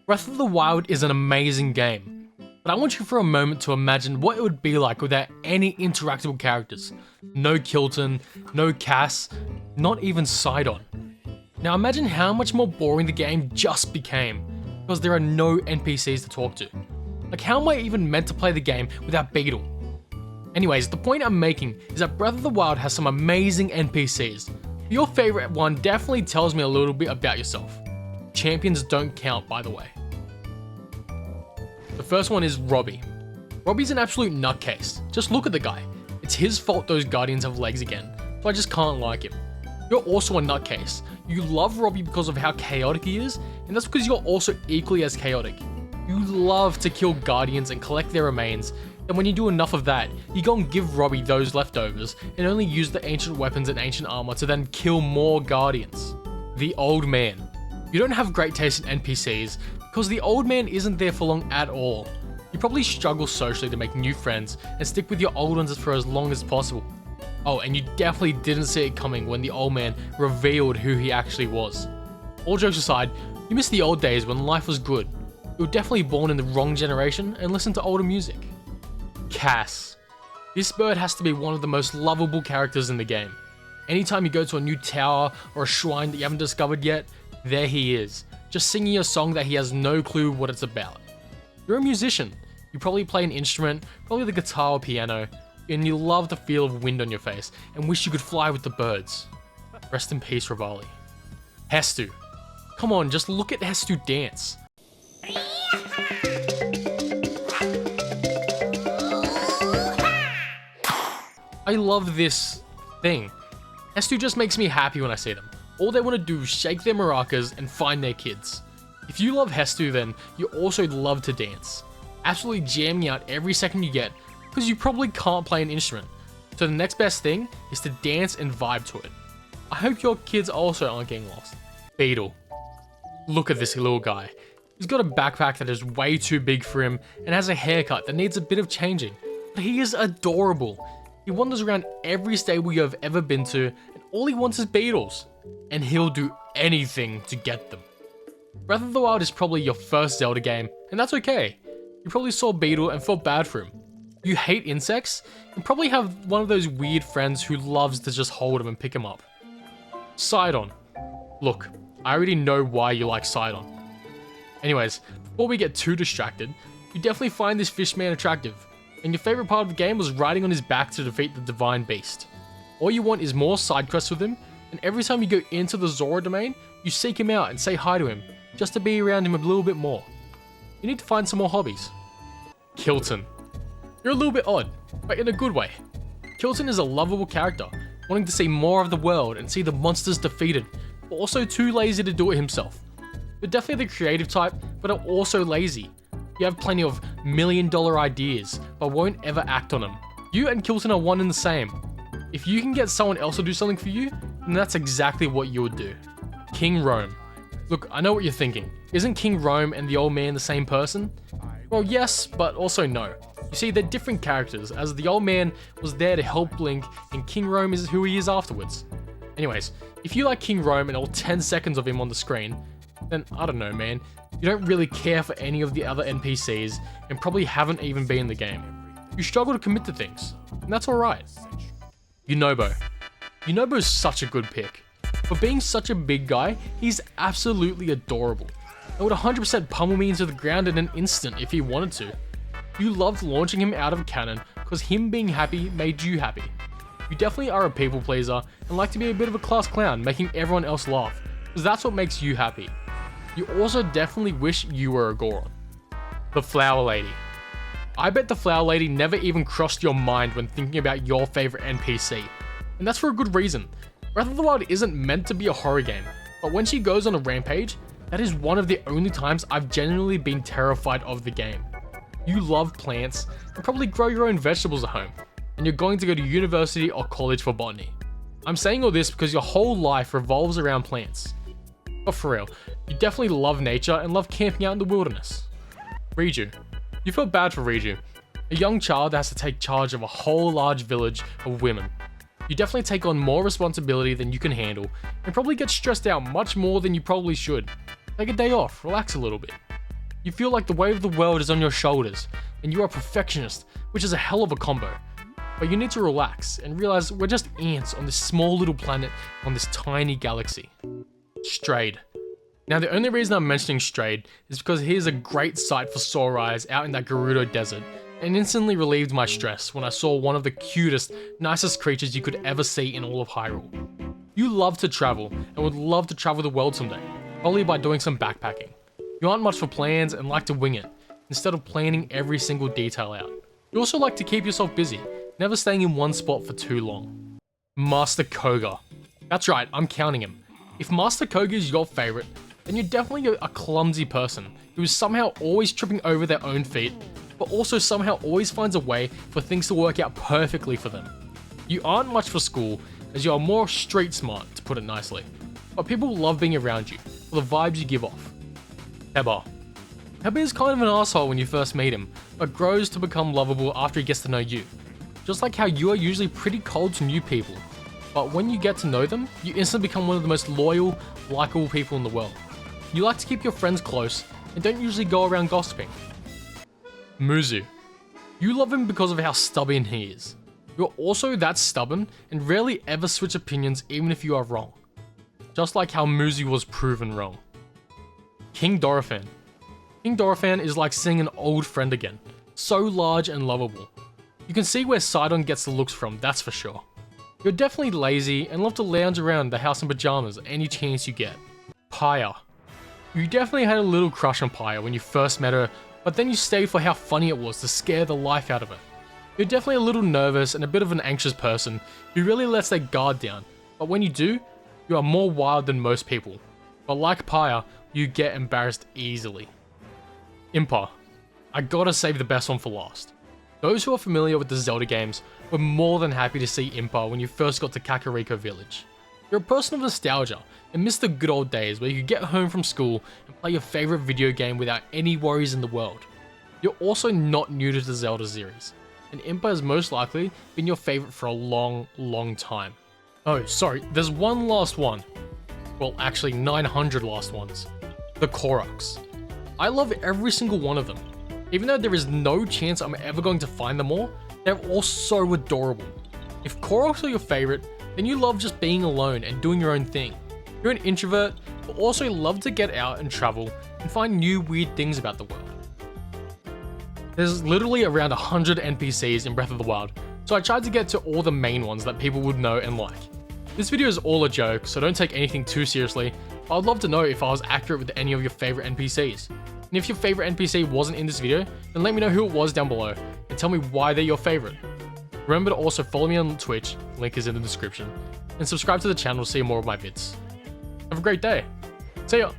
Breath of the Wild is an amazing game, but I want you for a moment to imagine what it would be like without any interactable characters. No Kilton, no Kass, not even Sidon. Now imagine how much more boring the game just became, because there are no NPCs to talk to. Like, how am I even meant to play the game without Beedle? Anyways, the point I'm making is that Breath of the Wild has some amazing NPCs. Your favorite one definitely tells me a little bit about yourself. Champions don't count, by the way. The first one is Robbie. Robbie's an absolute nutcase. Just look at the guy. It's his fault those guardians have legs again, so I just can't like him. You're also a nutcase. You love Robbie because of how chaotic he is, and that's because you're also equally as chaotic. You love to kill guardians and collect their remains, and when you do enough of that, you go and give Robbie those leftovers and only use the ancient weapons and ancient armor to then kill more guardians. The Old Man. You don't have great taste in NPCs because the Old Man isn't there for long at all. You probably struggle socially to make new friends and stick with your old ones for as long as possible. Oh, and you definitely didn't see it coming when the Old Man revealed who he actually was. All jokes aside, you miss the old days when life was good. You were definitely born in the wrong generation and listened to older music. Kass. This bird has to be one of the most lovable characters in the game. Anytime you go to a new tower or a shrine that you haven't discovered yet, there he is, just singing a song that he has no clue what it's about. You're a musician. You probably play an instrument, probably the guitar or piano, and you love the feel of wind on your face and wish you could fly with the birds. Rest in peace, Robbie. Hestu. Come on, just look at Hestu dance. I love this thing. Hestu just makes me happy when I see them. All they want to do is shake their maracas and find their kids. If you love Hestu, then you also love to dance. Absolutely jamming out every second you get, because you probably can't play an instrument. So the next best thing is to dance and vibe to it. I hope your kids also aren't getting lost. Beedle. Look at this little guy. He's got a backpack that is way too big for him and has a haircut that needs a bit of changing. But he is adorable. He wanders around every stable you have ever been to, and all he wants is beetles. And he'll do anything to get them. Breath of the Wild is probably your first Zelda game, and that's okay. You probably saw Beedle and felt bad for him. You hate insects, and probably have one of those weird friends who loves to just hold him and pick him up. Sidon. Look, I already know why you like Sidon. Anyways, before we get too distracted, you definitely find this fish man attractive, and your favorite part of the game was riding on his back to defeat the divine beast. All you want is more side quests with him, and every time you go into the Zora domain, you seek him out and say hi to him, just to be around him a little bit more. You need to find some more hobbies. Kilton. You're a little bit odd, but in a good way. Kilton is a lovable character, wanting to see more of the world and see the monsters defeated, but also too lazy to do it himself. You're definitely the creative type, but are also lazy. You have plenty of million-dollar ideas, but won't ever act on them. You and Kilton are one and the same. If you can get someone else to do something for you, then that's exactly what you would do. King Rhoam. Look, I know what you're thinking. Isn't King Rhoam and the Old Man the same person? Well, yes, but also no. You see, they're different characters, as the Old Man was there to help Link, and King Rhoam is who he is afterwards. Anyways, if you like King Rhoam and all 10 seconds of him on the screen, then I don't know, man. You don't really care for any of the other NPCs, and probably haven't even been in the game. You struggle to commit to things, and that's alright. Yunobo. Yunobo is such a good pick. For being such a big guy, he's absolutely adorable. And would 100% pummel me into the ground in an instant if he wanted to. You loved launching him out of a cannon because him being happy made you happy. You definitely are a people pleaser and like to be a bit of a class clown, making everyone else laugh, because that's what makes you happy. You also definitely wish you were a Goron. The Flower Lady. I bet the Flower Lady never even crossed your mind when thinking about your favorite NPC. And that's for a good reason. Breath of the Wild isn't meant to be a horror game, but when she goes on a rampage, that is one of the only times I've genuinely been terrified of the game. You love plants and probably grow your own vegetables at home, and you're going to go to university or college for botany. I'm saying all this because your whole life revolves around plants. But for real, you definitely love nature and love camping out in the wilderness. Riju. You feel bad for Riju, a young child that has to take charge of a whole large village of women. You definitely take on more responsibility than you can handle, and probably get stressed out much more than you probably should. Take a day off, relax a little bit. You feel like the weight of the world is on your shoulders, and you are a perfectionist, which is a hell of a combo. But you need to relax and realize we're just ants on this small little planet on this tiny galaxy. Strade. Now the only reason I'm mentioning Strade is because he is a great sight for sore eyes out in that Gerudo desert, and instantly relieved my stress when I saw one of the cutest, nicest creatures you could ever see in all of Hyrule. You love to travel and would love to travel the world someday, probably by doing some backpacking. You aren't much for plans and like to wing it, instead of planning every single detail out. You also like to keep yourself busy, never staying in one spot for too long. Master Kohga. That's right, I'm counting him. If Master Kohga is your favorite, then you're definitely a clumsy person who is somehow always tripping over their own feet, but also somehow always finds a way for things to work out perfectly for them. You aren't much for school, as you are more street smart, to put it nicely, but people love being around you for the vibes you give off. Teba. Teba is kind of an asshole when you first meet him, but grows to become lovable after he gets to know you. Just like how you are usually pretty cold to new people, but when you get to know them, you instantly become one of the most loyal, likable people in the world. You like to keep your friends close, and don't usually go around gossiping. Muzu. You love him because of how stubborn he is. You're also that stubborn, and rarely ever switch opinions even if you are wrong. Just like how Muzu was proven wrong. King Dorephan. King Dorephan is like seeing an old friend again, so large and lovable. You can see where Sidon gets the looks from, that's for sure. You're definitely lazy and love to lounge around the house in pajamas any chance you get. Paya. You definitely had a little crush on Paya when you first met her, but then you stayed for how funny it was to scare the life out of her. You're definitely a little nervous and a bit of an anxious person who really lets their guard down, but when you do, you are more wild than most people. But like Paya, you get embarrassed easily. Impa. I gotta save the best one for last. Those who are familiar with the Zelda games were more than happy to see Impa when you first got to Kakariko Village. You're a person of nostalgia and miss the good old days where you could get home from school and play your favorite video game without any worries in the world. You're also not new to the Zelda series, and Impa has most likely been your favorite for a long, long time. Oh, sorry, there's one last one. Well, actually 900 last ones. The Koroks. I love every single one of them. Even though there is no chance I'm ever going to find them all, they're all so adorable. If Koroks are your favorite, then you love just being alone and doing your own thing. You're an introvert, but also love to get out and travel and find new weird things about the world. There's literally around 100 NPCs in Breath of the Wild, so I tried to get to all the main ones that people would know and like. This video is all a joke, so don't take anything too seriously, but I'd love to know if I was accurate with any of your favorite NPCs. And if your favorite NPC wasn't in this video, then let me know who it was down below, and tell me why they're your favorite. Remember to also follow me on Twitch, link is in the description, and subscribe to the channel to see more of my vids. Have a great day. See ya!